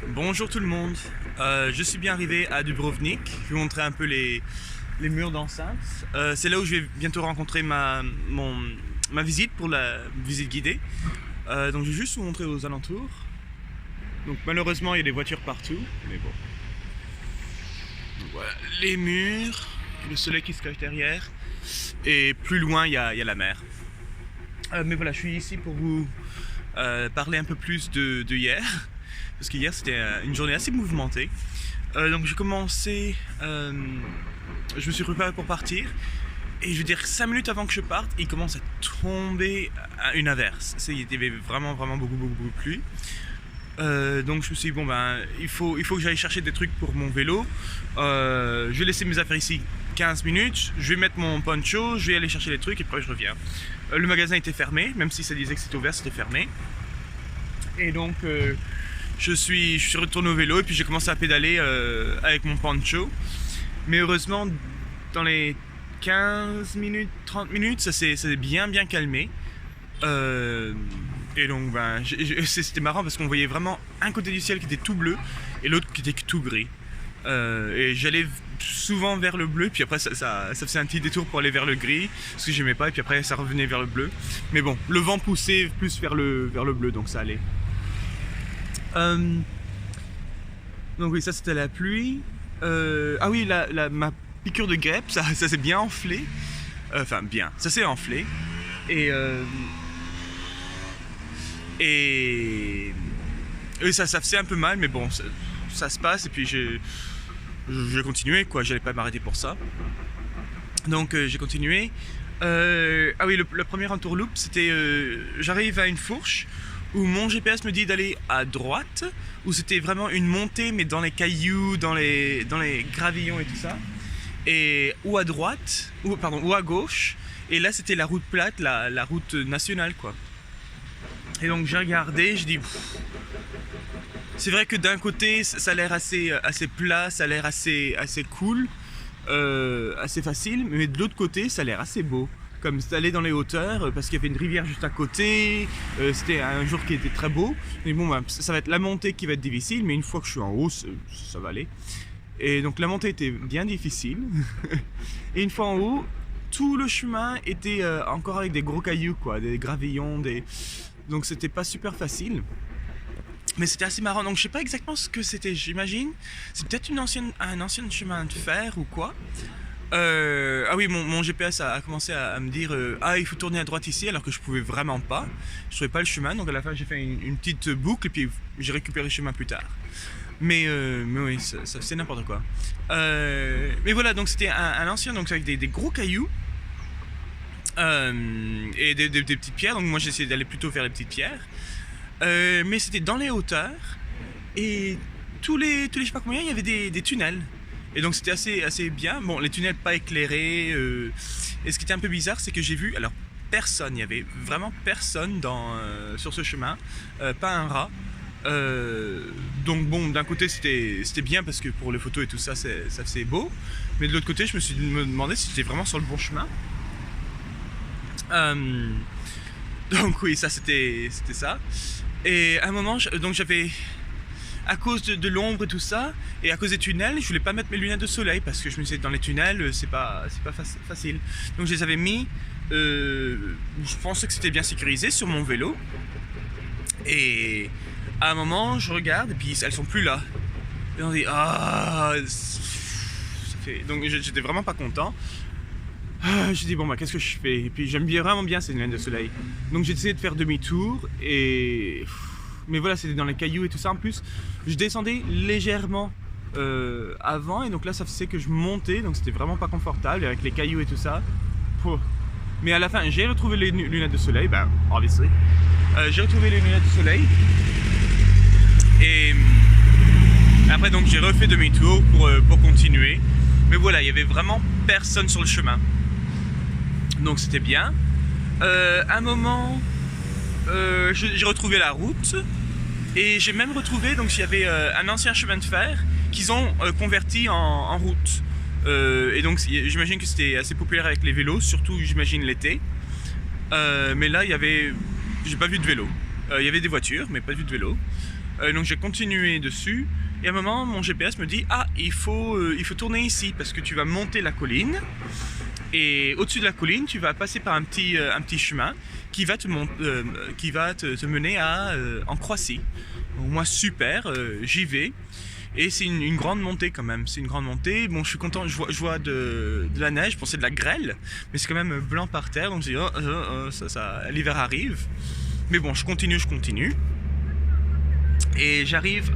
Bonjour tout le monde, je suis bien arrivé à Dubrovnik. Je vais vous montrer un peu les murs d'enceinte. C'est là où je vais bientôt rencontrer ma visite pour la visite guidée. Donc je vais juste vous montrer aux alentours. Donc malheureusement il y a des voitures partout, mais bon. Donc, voilà, les murs, le soleil qui se cache derrière, et plus loin il y a la mer. Mais voilà, je suis ici pour vous parler un peu plus de hier. Parce qu'hier c'était une journée assez mouvementée. Donc j'ai commencé, je me suis préparé pour partir. Et je veux dire 5 minutes avant que je parte, il commence à tomber une averse. Il y avait vraiment beaucoup de pluie. Donc je me suis dit bon ben il faut que j'aille chercher des trucs pour mon vélo. Je vais laisser mes affaires ici 15 minutes, je vais mettre mon poncho, je vais aller chercher les trucs et après je reviens. Le magasin était fermé, même si ça disait que c'était ouvert, c'était fermé. Et donc je suis retourné au vélo et puis j'ai commencé à pédaler avec mon poncho. Mais heureusement dans les 15 minutes, 30 minutes, ça s'est bien calmé. Et donc ben, c'était marrant parce qu'on voyait vraiment un côté du ciel qui était tout bleu et l'autre qui était tout gris. Et j'allais souvent vers le bleu, puis après ça faisait un petit détour pour aller vers le gris, ce que j'aimais pas, et puis après ça revenait vers le bleu. Mais bon, le vent poussait plus vers le bleu, donc ça allait. Donc oui, ça c'était la pluie. Ah oui, ma piqûre de guêpe, ça s'est bien enflé. Enfin bien, ça s'est enflé. Et ça faisait un peu mal, mais bon, ça se passe, et puis j'ai continué, quoi, j'allais pas m'arrêter pour ça. Donc j'ai continué. Ah oui, le premier entourloupe, c'était j'arrive à une fourche où mon GPS me dit d'aller à droite, où c'était vraiment une montée, mais dans les cailloux, dans les gravillons et tout ça. Ou à droite, ou à gauche, et là c'était la route plate, la route nationale, quoi. Et donc j'ai regardé, je dis c'est vrai que d'un côté ça a l'air assez plat, ça a l'air assez cool, assez facile, mais de l'autre côté ça a l'air assez beau. Comme d'aller dans les hauteurs, parce qu'il y avait une rivière juste à côté, c'était un jour qui était très beau. Mais bon, bah, ça va être la montée qui va être difficile, mais une fois que je suis en haut, ça va aller. Et donc la montée était bien difficile. Et une fois en haut, tout le chemin était encore avec des gros cailloux, quoi, des gravillons, donc c'était pas super facile. Mais c'était assez marrant, donc je sais pas exactement ce que c'était, j'imagine. C'est peut-être un ancien chemin de fer ou quoi. Ah oui, mon GPS a commencé à me dire ah, il faut tourner à droite ici, alors que je pouvais vraiment pas. Je trouvais pas le chemin, donc à la fin j'ai fait une petite boucle et puis j'ai récupéré le chemin plus tard. Mais oui, c'est n'importe quoi. Mais voilà, donc c'était un ancien, donc avec des gros cailloux et des petites pierres. Donc moi j'ai essayé d'aller plutôt vers les petites pierres. Mais c'était dans les hauteurs et tous les je sais pas combien il y avait des tunnels. Et donc c'était assez bien. Bon, les tunnels pas éclairés. Et ce qui était un peu bizarre, c'est que j'ai vu, alors personne, il y avait vraiment personne sur ce chemin, pas un rat. Donc bon, d'un côté c'était bien parce que pour les photos et tout ça, ça faisait beau. Mais de l'autre côté, je me demandais si j'étais vraiment sur le bon chemin. Donc oui, ça c'était ça. Et à un moment, donc j'avais, à cause de l'ombre et tout ça, et à cause des tunnels, je voulais pas mettre mes lunettes de soleil parce que je me disais dans les tunnels c'est pas facile. Donc je les avais mis, je pensais que c'était bien sécurisé sur mon vélo. Et à un moment je regarde et puis elles sont plus là. Et on dit ah, donc j'étais vraiment pas content. J'ai dit bon bah qu'est-ce que je fais. Et puis j'aime vraiment bien ces lunettes de soleil. Donc j'ai essayé de faire demi-tour et mais voilà, c'était dans les cailloux et tout ça. En plus, je descendais légèrement avant, et donc là ça faisait que je montais, donc c'était vraiment pas confortable avec les cailloux et tout ça. Mais à la fin, j'ai retrouvé les lunettes de soleil, ben obviously. J'ai retrouvé les lunettes de soleil. Et après donc j'ai refait demi-tour pour continuer. Mais voilà, il y avait vraiment personne sur le chemin. Donc c'était bien. À un moment, j'ai retrouvé la route. Et j'ai même retrouvé, donc il y avait un ancien chemin de fer qu'ils ont converti en route. Et donc j'imagine que c'était assez populaire avec les vélos, surtout j'imagine l'été. Mais là j'ai pas vu de vélo. Il y avait des voitures, mais pas vu de vélo. Donc j'ai continué dessus. Et à un moment, mon GPS me dit: ah, il faut tourner ici parce que tu vas monter la colline. Et au-dessus de la colline, tu vas passer par un petit chemin qui va te mener en Croatie. Donc, moi, super, j'y vais. Et c'est une grande montée quand même. C'est une grande montée. Bon, je suis content. Je vois de la neige. Bon, c'est de la grêle, mais c'est quand même blanc par terre. Donc je dis l'hiver arrive. Mais bon, je continue. Et j'arrive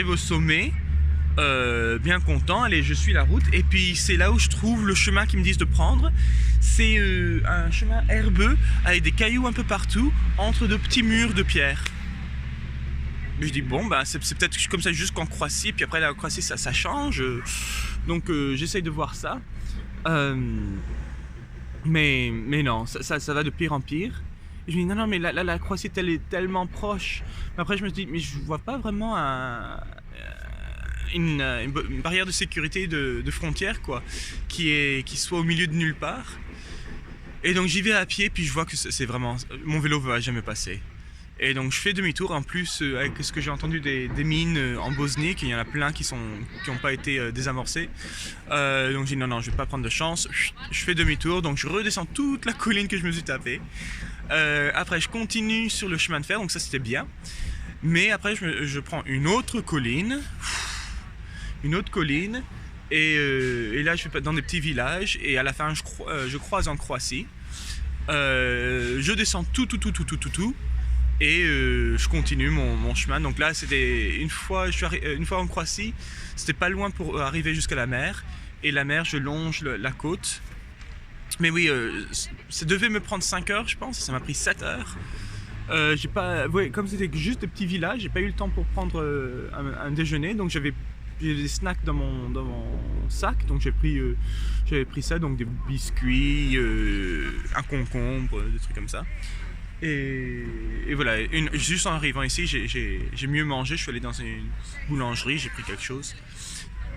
au sommet. Bien content, allez, je suis la route et puis c'est là où je trouve le chemin qu'ils me disent de prendre. C'est un chemin herbeux avec des cailloux un peu partout entre de petits murs de pierre. Mais je dis bon, bah, c'est peut-être comme ça jusqu'en Croatie, puis après la Croatie ça change. Donc j'essaye de voir ça. Mais non, ça va de pire en pire. Et je me dis non mais la Croatie elle est tellement proche. Mais après je me dis mais je vois pas vraiment une barrière de sécurité de frontière quoi, qui soit au milieu de nulle part. Et donc j'y vais à pied puis je vois que c'est vraiment mon vélo va jamais passer. Et donc je fais demi-tour en plus avec ce que j'ai entendu des mines en Bosnie, qu'il y en a plein qui n'ont pas été désamorcées. Donc je dis non je vais pas prendre de chance. Je fais demi-tour donc je redescends toute la colline que je me suis tapée. Après je continue sur le chemin de fer donc ça c'était bien. Mais après je prends une autre colline. Et là je vais dans des petits villages et à la fin je croise en Croatie. Je descends tout et je continue mon chemin. Donc là c'était une fois en Croatie, c'était pas loin pour arriver jusqu'à la mer. Et la mer, je longe la côte. Mais oui, ça devait me prendre 5 heures je pense, ça m'a pris 7 heures. Comme c'était juste des petits villages, j'ai pas eu le temps pour prendre un déjeuner, donc j'avais des snacks dans mon sac, donc j'avais pris ça, donc des biscuits, un concombre, des trucs comme ça. Et voilà, juste en arrivant ici, j'ai mieux mangé, je suis allé dans une boulangerie, j'ai pris quelque chose.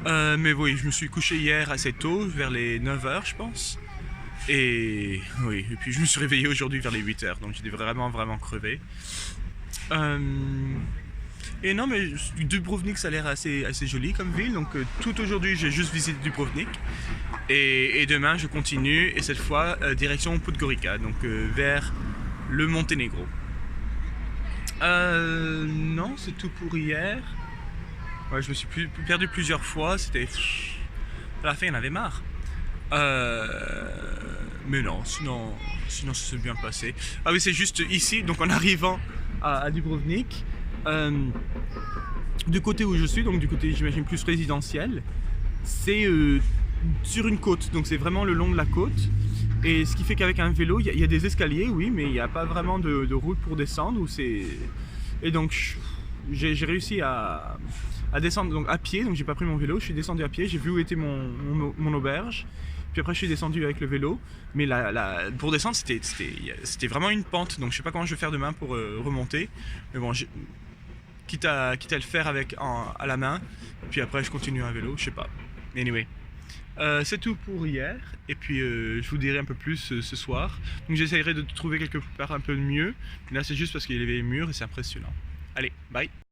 Mais oui, je me suis couché hier assez tôt, vers les 9h je pense. Et puis je me suis réveillé aujourd'hui vers les 8h, donc j'étais vraiment crevé. Et non, mais Dubrovnik ça a l'air assez joli comme ville, donc tout aujourd'hui j'ai juste visité Dubrovnik. Et demain je continue, et cette fois direction Podgorica, donc vers le Monténégro. Non, c'est tout pour hier. Ouais, je me suis perdu plusieurs fois, à la fin il y en avait marre. Mais non, sinon ça s'est bien passé. Ah oui, c'est juste ici, donc en arrivant à Dubrovnik, du côté où je suis, donc du côté j'imagine plus résidentiel, c'est sur une côte, donc c'est vraiment le long de la côte. Et ce qui fait qu'avec un vélo, il y a des escaliers, oui, mais il n'y a pas vraiment de route pour descendre. Et donc j'ai réussi à descendre donc à pied, donc j'ai pas pris mon vélo, je suis descendu à pied, j'ai vu où était mon auberge. Puis après je suis descendu avec le vélo, mais pour descendre c'était vraiment une pente, donc je sais pas comment je vais faire demain pour remonter. Mais bon, quitte à le faire à la main, puis après je continue à vélo, je sais pas. Anyway. C'est tout pour hier, et puis je vous dirai un peu plus ce soir. Donc j'essaierai de trouver quelque part un peu mieux, mais là c'est juste parce qu'il y avait les murs et c'est impressionnant. Allez, bye!